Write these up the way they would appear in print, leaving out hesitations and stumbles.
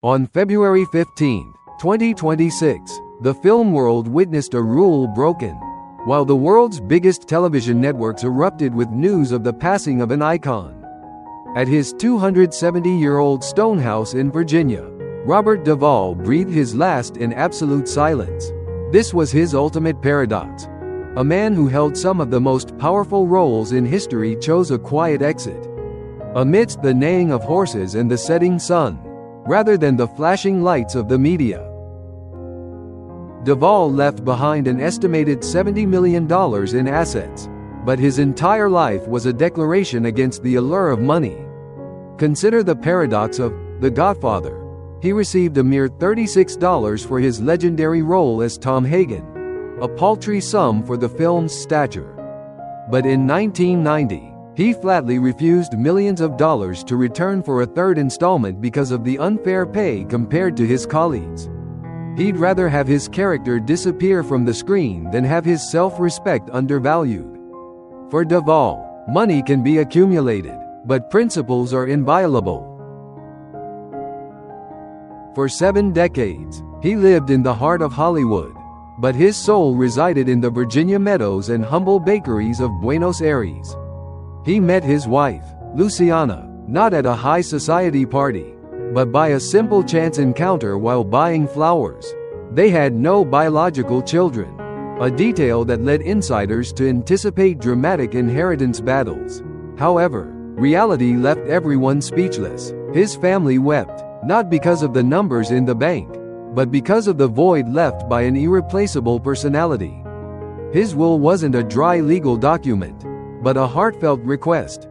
On February 15, 2026, the film world witnessed a rule broken. While the world's biggest television networks erupted with news of the passing of an icon. At his 270-year-old stone house in Virginia, Robert Duvall breathed his last in absolute silence. This was his ultimate paradox. A man who held some of the most powerful roles in history chose a quiet exit. Amidst the neighing of horses and the setting sun, rather than the flashing lights of the media. Duvall left behind an estimated $70 million in assets, but his entire life was a declaration against the allure of money. Consider the paradox of The Godfather. He received a mere $36 for his legendary role as Tom Hagen, a paltry sum for the film's stature. But in 1990, he flatly refused millions of dollars to return for a third installment because of the unfair pay compared to his colleagues. He'd rather have his character disappear from the screen than have his self-respect undervalued. For Duvall, money can be accumulated, but principles are inviolable. For 7 decades, he lived in the heart of Hollywood, but his soul resided in the Virginia meadows and humble bakeries of Buenos Aires. He met his wife, Luciana, not at a high society party, but by a simple chance encounter while buying flowers. They had no biological children, a detail that led insiders to anticipate dramatic inheritance battles. However, reality left everyone speechless. His family wept, not because of the numbers in the bank, but because of the void left by an irreplaceable personality. His will wasn't a dry legal document, but a heartfelt request.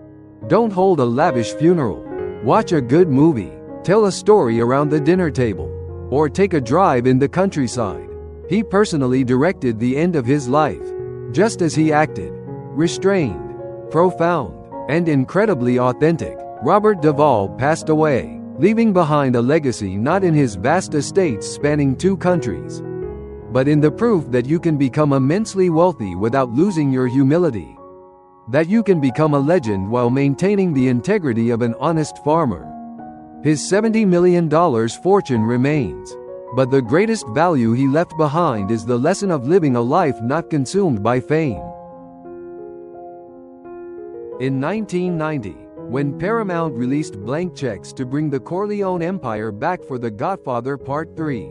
Don't hold a lavish funeral. Watch a good movie. Tell a story around the dinner table. Or take a drive in the countryside. He personally directed the end of his life. Just as he acted. Restrained, profound, and incredibly authentic. Robert Duvall passed away, leaving behind a legacy not in his vast estates spanning 2 countries, but in the proof that you can become immensely wealthy without losing your humility. That you can become a legend while maintaining the integrity of an honest farmer. His $70 million fortune remains, but the greatest value he left behind is the lesson of living a life not consumed by fame. In 1990, when Paramount released blank checks to bring the Corleone empire back for The Godfather Part 3,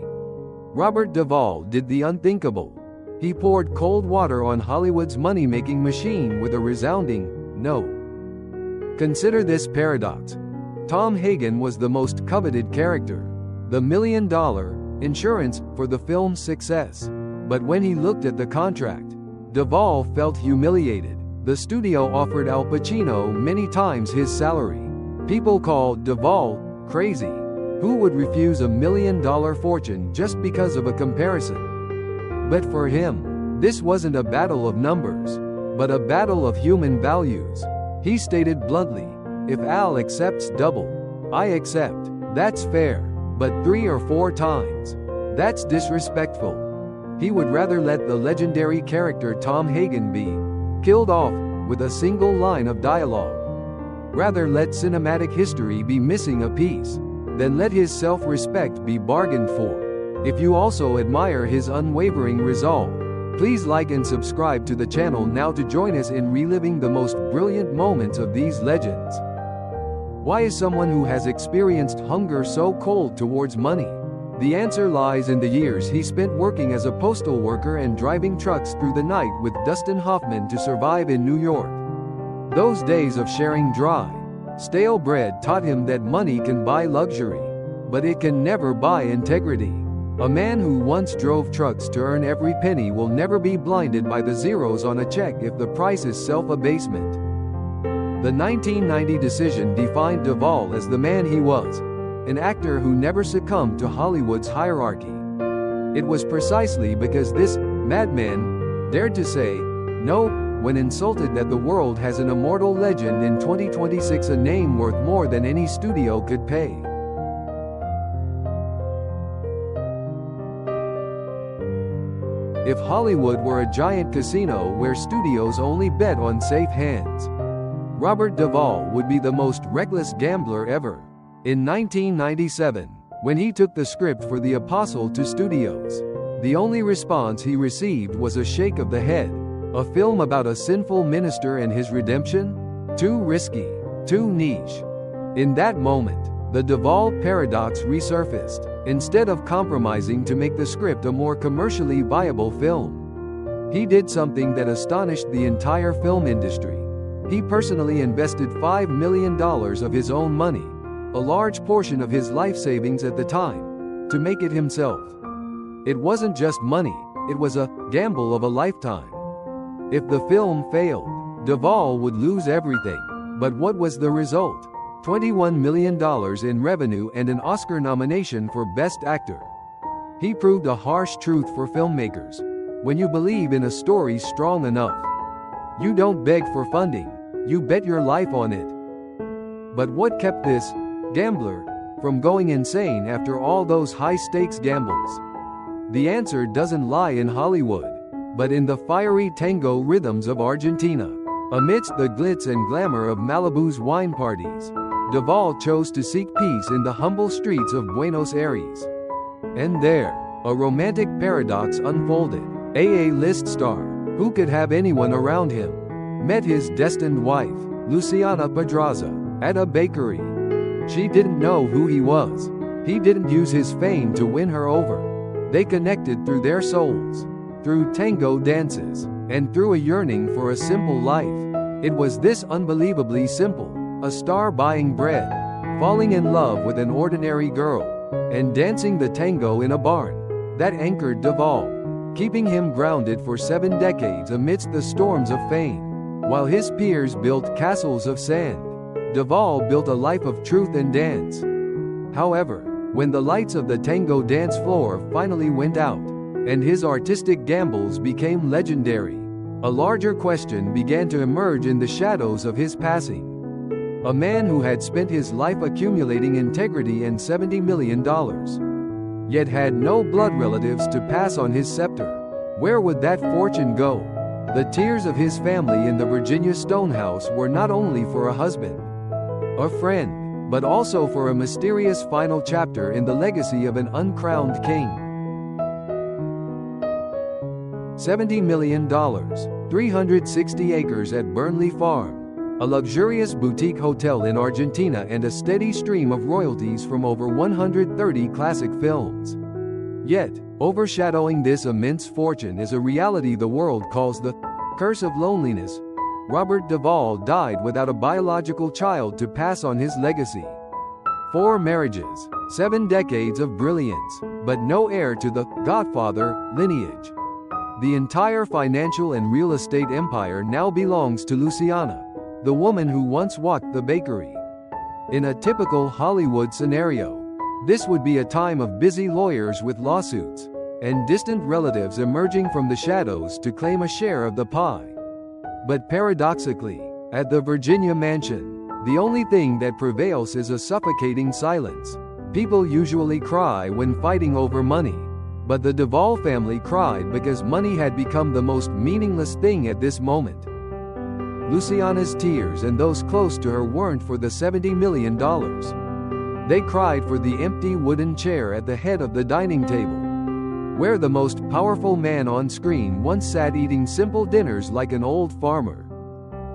Robert Duvall did the unthinkable. He poured cold water on Hollywood's money-making machine with a resounding no. Consider this paradox. Tom Hagen was the most coveted character, the million-dollar insurance for the film's success. But when he looked at the contract, Duvall felt humiliated. The studio offered Al Pacino many times his salary. People called Duvall crazy. Who would refuse $1 million fortune just because of a comparison? But for him, this wasn't a battle of numbers, but a battle of human values. He stated bluntly, if Al accepts double, I accept. That's fair. But 3 or 4 times, that's disrespectful. He would rather let the legendary character Tom Hagen be killed off with a single line of dialogue. Rather let cinematic history be missing a piece than let his self-respect be bargained for. If you also admire his unwavering resolve, please like and subscribe to the channel now to join us in reliving the most brilliant moments of these legends. Why is someone who has experienced hunger so cold towards money? The answer lies in the years he spent working as a postal worker and driving trucks through the night with Dustin Hoffman to survive in New York. Those days of sharing dry, stale bread taught him that money can buy luxury, but it can never buy integrity. A man who once drove trucks to earn every penny will never be blinded by the zeros on a check if the price is self-abasement. The 1990 decision defined Duvall as the man he was, an actor who never succumbed to Hollywood's hierarchy. It was precisely because this madman dared to say no when insulted that the world has an immortal legend in 2026, a name worth more than any studio could pay. If Hollywood were a giant casino where studios only bet on safe hands, Robert Duvall would be the most reckless gambler ever. In 1997, When he took the script for The Apostle to studios, the only response he received was a shake of the head. A film about a sinful minister and his redemption? Too risky, too niche. In that moment, the Duvall paradox resurfaced. Instead of compromising to make the script a more commercially viable film, he did something that astonished the entire film industry. He personally invested $5 million of his own money, a large portion of his life savings at the time, to make it himself. It wasn't just money, it was a gamble of a lifetime. If the film failed, Duvall would lose everything. But what was the result? $21 million in revenue and an Oscar nomination for Best Actor. He proved a harsh truth for filmmakers. When you believe in a story strong enough, you don't beg for funding, you bet your life on it. But what kept this gambler from going insane after all those high-stakes gambles? The answer doesn't lie in Hollywood, but in the fiery tango rhythms of Argentina. Amidst the glitz and glamour of Malibu's wine parties, Duvall chose to seek peace in the humble streets of Buenos Aires. And there, a romantic paradox unfolded. A A-list star, who could have anyone around him, met his destined wife, Luciana Pedraza, at a bakery. She didn't know who he was. He didn't use his fame to win her over. They connected through their souls, through tango dances, and through a yearning for a simple life. It was this unbelievably simple: a star buying bread, falling in love with an ordinary girl, and dancing the tango in a barn, that anchored Duvall, keeping him grounded for 7 decades amidst the storms of fame. While his peers built castles of sand, Duvall built a life of truth and dance. However, when the lights of the tango dance floor finally went out, and his artistic gambles became legendary, a larger question began to emerge in the shadows of his passing. A man who had spent his life accumulating integrity and $70 million, yet had no blood relatives to pass on his scepter. Where would that fortune go? The tears of his family in the Virginia Stonehouse were not only for a husband, a friend, but also for a mysterious final chapter in the legacy of an uncrowned king. $70 million, 360 acres at Burnley Farm, a luxurious boutique hotel in Argentina, and a steady stream of royalties from over 130 classic films. Yet, overshadowing this immense fortune is a reality the world calls the curse of loneliness. Robert Duvall died without a biological child to pass on his legacy. 4 marriages, 7 decades of brilliance, but no heir to the Godfather lineage. The entire financial and real estate empire now belongs to Luciana, the woman who once walked the bakery. In a typical Hollywood scenario, this would be a time of busy lawyers with lawsuits, and distant relatives emerging from the shadows to claim a share of the pie. But paradoxically, at the Virginia mansion, the only thing that prevails is a suffocating silence. People usually cry when fighting over money, but the Duvall family cried because money had become the most meaningless thing at this moment. Luciana's tears and those close to her weren't for the $70 million. They cried for the empty wooden chair at the head of the dining table, where the most powerful man on screen once sat eating simple dinners like an old farmer.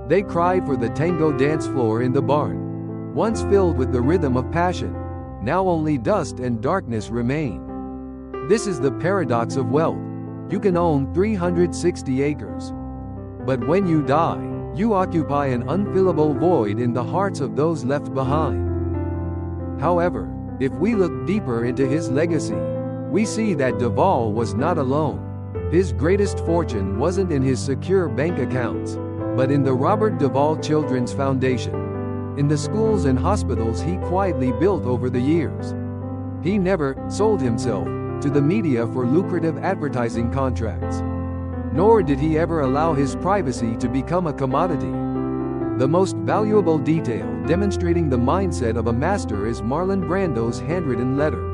They cried for the tango dance floor in the barn, once filled with the rhythm of passion. Now only dust and darkness remain. This is the paradox of wealth. You can own 360 acres, but when you die, you occupy an unfillable void in the hearts of those left behind. However, if we look deeper into his legacy, we see that Duvall was not alone. His greatest fortune wasn't in his secure bank accounts, but in the Robert Duvall Children's Foundation, in the schools and hospitals he quietly built over the years. He never sold himself to the media for lucrative advertising contracts, nor did he ever allow his privacy to become a commodity. The most valuable detail demonstrating the mindset of a master is Marlon Brando's handwritten letter.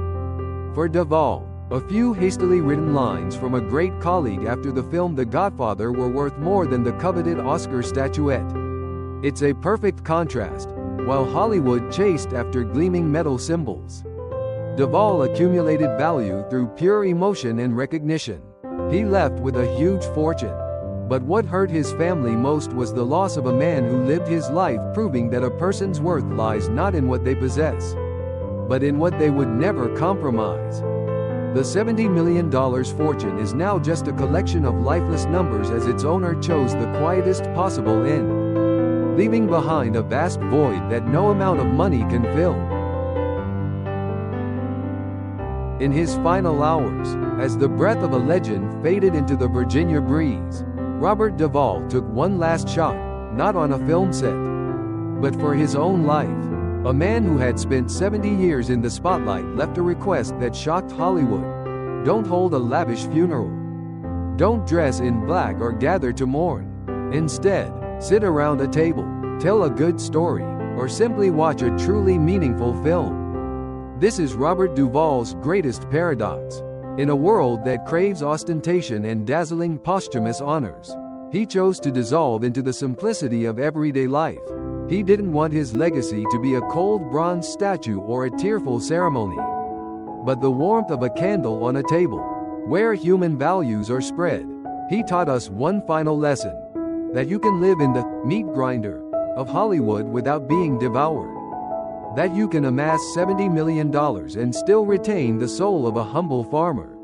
For Duvall, a few hastily written lines from a great colleague after the film The Godfather were worth more than the coveted Oscar statuette. It's a perfect contrast. While Hollywood chased after gleaming metal symbols, Duvall accumulated value through pure emotion and recognition. He left with a huge fortune. But what hurt his family most was the loss of a man who lived his life proving that a person's worth lies not in what they possess, but in what they would never compromise. The $70 million fortune is now just a collection of lifeless numbers as its owner chose the quietest possible end, leaving behind a vast void that no amount of money can fill. In his final hours, as the breath of a legend faded into the Virginia breeze, Robert Duvall took one last shot, not on a film set, but for his own life. A man who had spent 70 years in the spotlight left a request that shocked Hollywood. Don't hold a lavish funeral. Don't dress in black or gather to mourn. Instead, sit around a table, tell a good story, or simply watch a truly meaningful film. This is Robert Duvall's greatest paradox. In a world that craves ostentation and dazzling posthumous honors, he chose to dissolve into the simplicity of everyday life. He didn't want his legacy to be a cold bronze statue or a tearful ceremony, but the warmth of a candle on a table, where human values are spread. He taught us one final lesson: that you can live in the meat grinder of Hollywood without being devoured. That you can amass $70 million and still retain the soul of a humble farmer.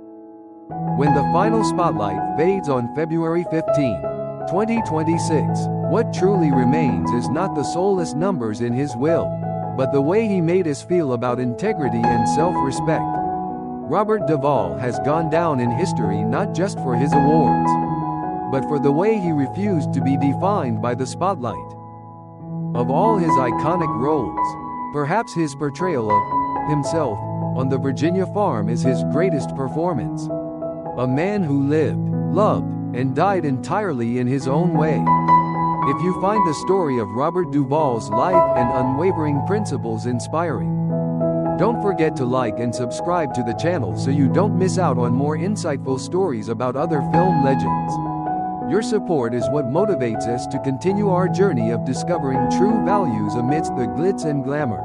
When the final spotlight fades on February 15, 2026, what truly remains is not the soulless numbers in his will, but the way he made us feel about integrity and self-respect. Robert Duvall has gone down in history not just for his awards, but for the way he refused to be defined by the spotlight. Of all his iconic roles, perhaps his portrayal of himself on the Virginia farm is his greatest performance. A man who lived, loved, and died entirely in his own way. If you find the story of Robert Duvall's life and unwavering principles inspiring, don't forget to like and subscribe to the channel so you don't miss out on more insightful stories about other film legends. Your support is what motivates us to continue our journey of discovering true values amidst the glitz and glamour.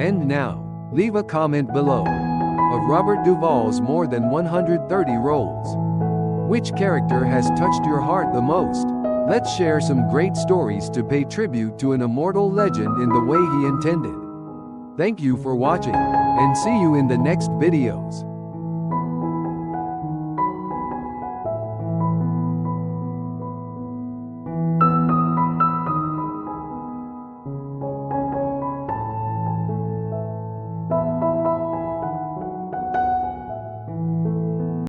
And now, leave a comment below. Of Robert Duvall's more than 130 roles, which character has touched your heart the most? Let's share some great stories to pay tribute to an immortal legend in the way he intended. Thank you for watching, and see you in the next videos.